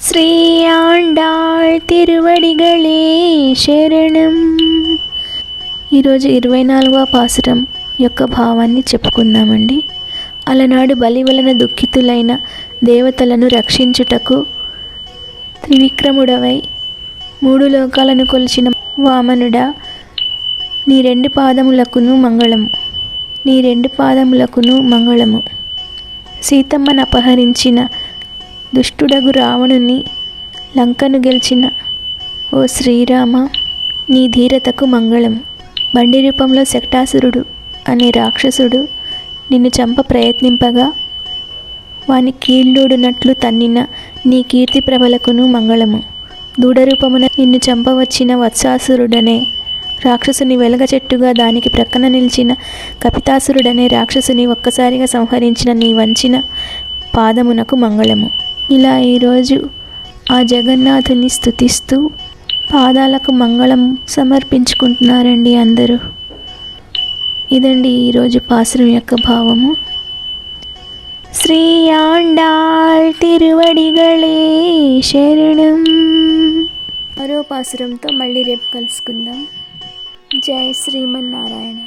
శ్రీ ఆండాళ్ తిరువడిగళే శరణం. ఈరోజు 24వ పాసురం యొక్క భావాన్ని చెప్పుకుందామండి. అలనాడు బలి వలన దుఃఖితులైన దేవతలను రక్షించుటకు త్రివిక్రముడవై 3 లోకాలను కొలిచిన వామనుడా, నీ 2 పాదములకును మంగళము. నీ 2 పాదములకును మంగళము. సీతమ్మను అపహరించిన దుష్టుడగు రావణుని లంకను గెలిచిన ఓ శ్రీరామ, నీ ధీరతకు మంగళము. బండి రూపంలో శక్టాసురుడు అనే రాక్షసుడు నిన్ను చంప ప్రయత్నింపగా వాని కీళ్ళూడునట్లు తన్నిన నీ కీర్తి ప్రభలకును మంగళము. దూడరూపమున నిన్ను చంపవచ్చిన వత్సాసురుడనే రాక్షసుని వెలగ చెట్టుగా దానికి ప్రక్కన నిలిచిన కపితాసురుడనే రాక్షసుని ఒక్కసారిగా సంహరించిన నీ వంచిన పాదమునకు మంగళము. ఇలా ఈరోజు ఆ జగన్నాథుని స్తుతిస్తూ పాదాలకు మంగళం సమర్పించుకుంటున్నారండి అందరూ. ఇదండి ఈరోజు పాసురం యొక్క భావము. శ్రీ ఆండాళ్ తిరువడిగళే శరణం. మరో పాసురంతో మళ్ళీ రేపు కలుసుకుందాం. జై శ్రీమన్నారాయణ.